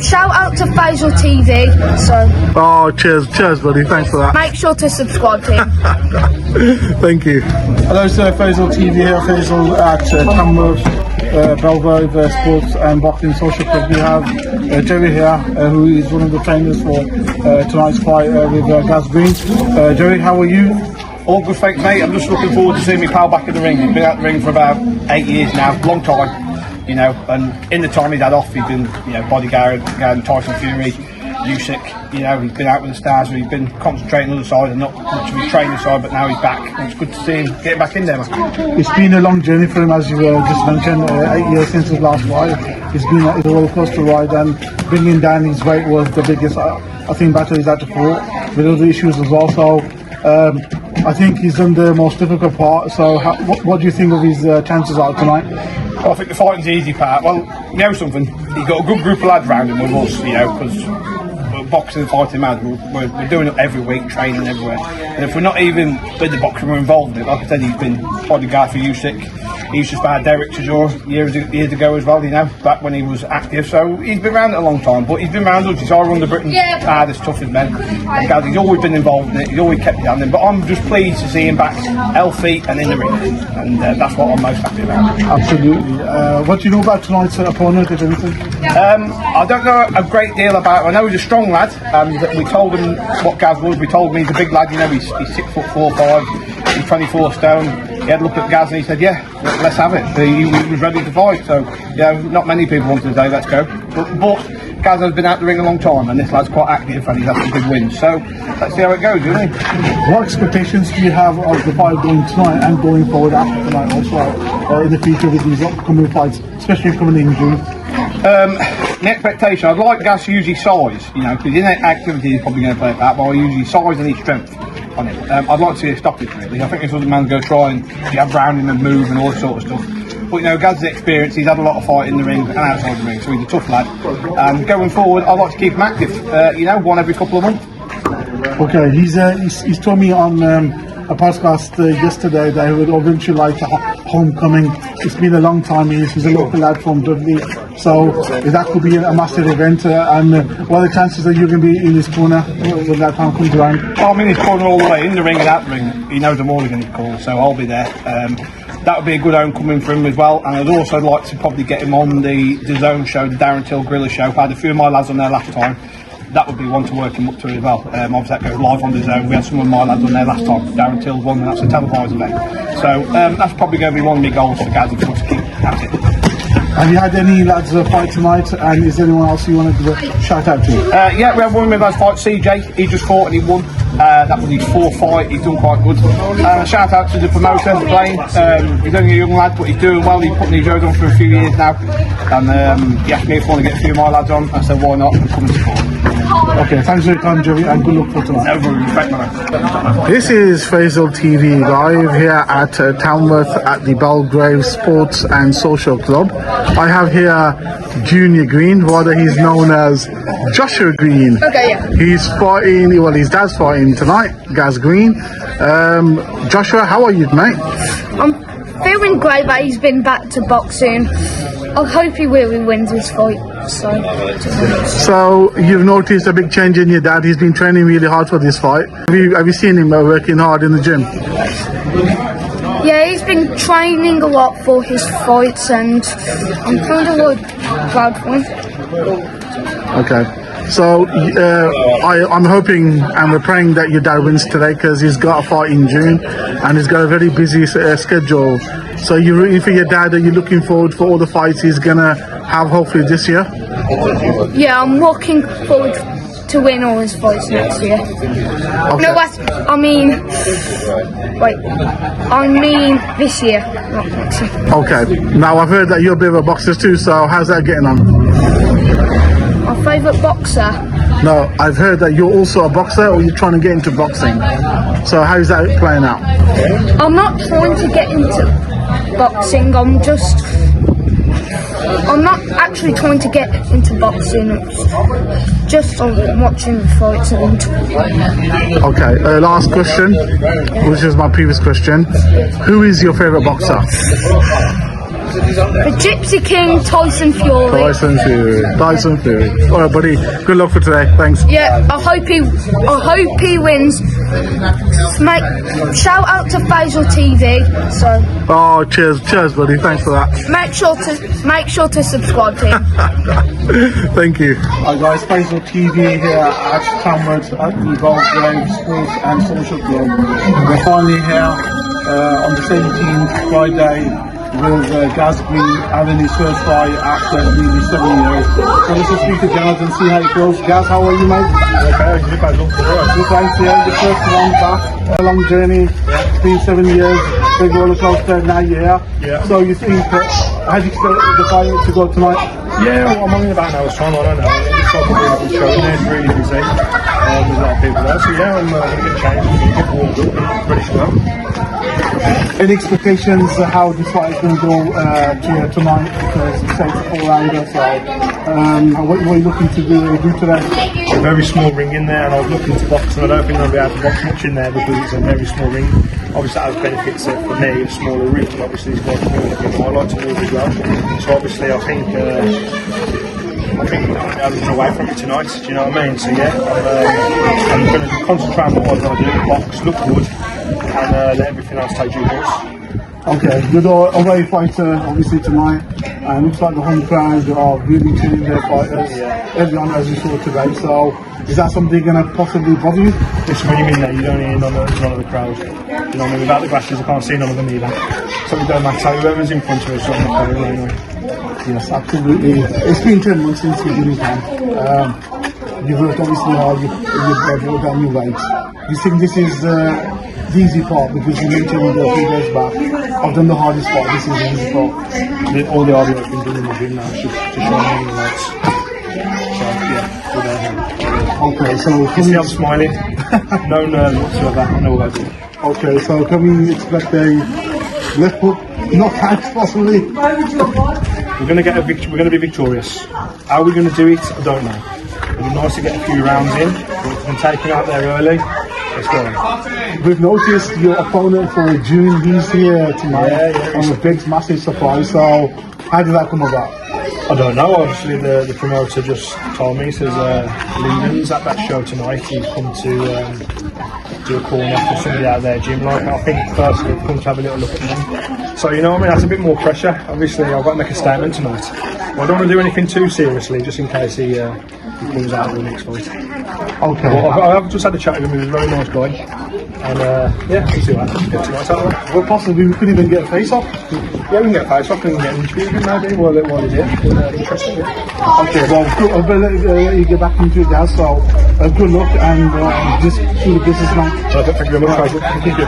shout out to Faisal TV. So Oh, cheers, buddy. Thanks for that. make sure to subscribe to him. Thank you. Hello, sir. Faisal TV here. Faisal at Tamworth, Belgrave Sports and Boxing Social Club. We have Jerry here, who is one of the trainers for tonight's fight with Gaz Green. Jerry, how are you? All good, thanks, mate. I'm just looking forward to seeing my pal back in the ring. He's been out the ring for about 8 years now, long time, you know. And in the time he's had off, he's been, you know, bodyguard, Tyson Fury, Usyk. You know, he's been out with the stars, where he's been concentrating on the side and not much of his training side. But now he's back. And it's good to see him getting back in there, man. It's been a long journey for him, as you just mentioned. 8 years since his last fight. It's been a roller coaster ride, and bringing down his weight was the biggest, I think, battle he's had to fought, with other issues as well. So I think he's done the most difficult part. So what do you think of his chances out tonight? Well, I think the fighting's the easy part. Well, you know something, he's got a good group of lads around him with us, you know, because boxing and fighting, man, we're doing it every week, training everywhere. And if we're not even with the boxing, we're involved in it. Like I said, he's been bodyguard for Usyk. He used to spar Derek Chisora years ago as well, you know, back when he was active. So he's been around it a long time, but he's been around us. He's all under Britain's hardest, toughest men. And guys, he's always been involved in it. He's always kept it on him. But I'm just pleased to see him back healthy and in the ring, and that's what I'm most happy about. Absolutely. What do you know about tonight's opponent, if anything? I don't know a great deal about him. I know he's a strong lad. We told him what Gaz was. We told him he's a big lad. You know, he's 6'4", 5". He's 24 stone. He had a look at Gaz and he said, "Yeah, let's have it." He was ready to fight. So, you know, not many people wanted to say, "Let's go." But Gaz has been out the ring a long time, and this lad's quite active, and he's had some big wins. So let's see how it goes, really. What expectations do you have of the fight going tonight and going forward after tonight, also in the future with these upcoming fights, especially coming in June? The expectation, I'd like Gaz to use his size, you know, because in activity he's probably going to play it that, but I'll use his size and his strength on it. I'd like to see a stoppage, really. I think this other man's going to try and jab round him and move and all that sort of stuff. But, you know, Gaz's experience, he's had a lot of fight in the ring and outside the ring, so he's a tough lad. And going forward, I'd like to keep him active, you know, one every couple of months. Okay, he's told me on a podcast yesterday that he would eventually like a homecoming. It's been a long time. He's a local lad from Dudley, so that could be a massive event. And what are the chances that you're going to be in his corner when that time comes around? I'm in his corner all the way, in the ring and out the ring. He knows I'm always in his corner, so I'll be there. That would be a good homecoming for him as well. And I'd also like to probably get him on the DAZN show, the Darren Till Griller show. I had a few of my lads on there last time. That would be one to work him up to as well. Obviously that goes live on DAZN. We had some of my lads on there last time. Darren Till's one, and that's a televised event. So that's probably going to be one of my goals for Gaz, to keep at it. Have you had any lads fight tonight, and is there anyone else you wanted to shout out to? Yeah, we had one of my lads fight, CJ. He just fought and he won. That was his fourth fight. He's done quite good. Shout out to the promoter, Blaine. He's only a young lad, but he's doing well. He's putting his road on for a few years now. And he asked me if I want to get a few of my lads on. I said, why not? I'm coming to support. Okay, thanks for your time, Jerry, and good luck for tonight. No respect, man. This is Faisal TV live here at Tamworth at the Belgrave Sports and Social Club. I have here Junior Green, rather he's known as Joshua Green. Okay, yeah. He's fighting, well, his dad's fighting tonight, Gaz Green. Joshua, how are you, mate? I'm feeling great that he's been back to boxing. I hope he really wins this fight. So you've noticed a big change in your dad. He's been training really hard for this fight. Have you seen him working hard in the gym? Yeah, he's been training a lot for his fights, and I'm kind of proud for him. Okay. So I'm hoping and we're praying that your dad wins today, because he's got a fight in June and he's got a very busy schedule. So you're rooting for your dad? Are you looking forward for all the fights he's gonna have hopefully this year? Yeah, I'm looking forward to win all his fights next year. Okay. No, I mean this year, not next year. Okay. Now I've heard that you're a bit of a boxer too, so how's that getting on? My favourite boxer? No, I've heard that you're also a boxer, or you're trying to get into boxing. So how's that playing out? I'm not trying to get into boxing, I'm not actually trying to get into boxing, it's just watching the fights and... Okay, last question, which is my previous question. Who is your favourite boxer? The Gypsy King, Tyson Fury. Tyson Fury. All right, buddy. Good luck for today. Thanks. Yeah, I hope he wins. Shout out to Faisal TV. So Oh, cheers, buddy. Thanks for that. make sure to subscribe to him. Thank you. Hi guys, Faisal TV here at Tamworth at the Belgrave Sports and Social Club. We're finally here on the 17th Friday with Gaz Green having his first fight after nearly 7 years. So let's just speak to Gaz and see how it goes. Gaz, how are you, mate? Okay, Good, thanks. Yeah, the first one back, a long journey. It's been 7 years. Big roller coaster now, Yeah. So you think, how do you expect the fight to go tonight? Yeah, well, I'm only about an hour's time, I don't know. It's like a really good show in there, it's really busy. There's a lot of people there, so yeah, I'm going to get changed, get warmed up, ready to go. Any expectations how this fight is going to go tonight? Because it's a 4-rounder, so what are you looking to do today? It's a very small ring in there, and I was looking to box, and I don't think I'll be able to box much in there because it's a very small ring. Obviously, that has benefits for me, a smaller ring, but obviously, it's got a bit more light to move as well. So, obviously, I think I'm going to away from it tonight, do you know what I mean? So, yeah, I'm going to concentrate on what I want to do, box, look good, and let everything else take due course. Okay, good away fighter, obviously tonight. And looks like the home crowd are really tuning their fighters. Everyone as you saw today. So, is that something going to possibly bother you? It's when you're in there, you don't hear none of the crowd. You know what I mean? Without the glasses, I can't see none of them either. So it don't matter. Whoever's in front of us, so I'm not anyway. Yes, absolutely. It's been 10 months since you've been in camp. You've worked obviously hard, you've brought down your weight. You think this is the easy part, because you mentioned a few days back, I've done the hardest part, this is the easy part. All the hard work I've been doing in the gym now is just to show me the lights. So yeah, we're there. Okay, so You see I'm smiling, no nerves whatsoever, I know what I do. okay, so can we expect a left hook knockout possibly? We're going to be victorious. How we're going to do it, I don't know. It'd be nice to get a few rounds in, but if we can take him out there early, let's go. We've noticed your opponent for June, he's here tonight Yeah. on a big massive surprise, so how did that come about? I don't know, obviously the promoter just told me, he says Lyndon's at that show tonight, he's come to do a corner for somebody out of their gym. Like, I think first they've come to have a little look at them. So you know what I mean, that's a bit more pressure. Obviously I've got to make a statement tonight. I don't want to do anything too seriously, just in case he comes out of the next fight. Okay. Well, I've just had a chat with him, he's a very nice guy. And yeah, we'll see what happens. Get tonight's out of the way. Well, possibly we could even get a face-off. Yeah, we can get a face off and get an interview with him maybe while he's here. Interesting. Yeah. Okay, well, good. I'll let you get back into it now, so good luck and just do the business, man. Perfect, thank you very much. Thank you.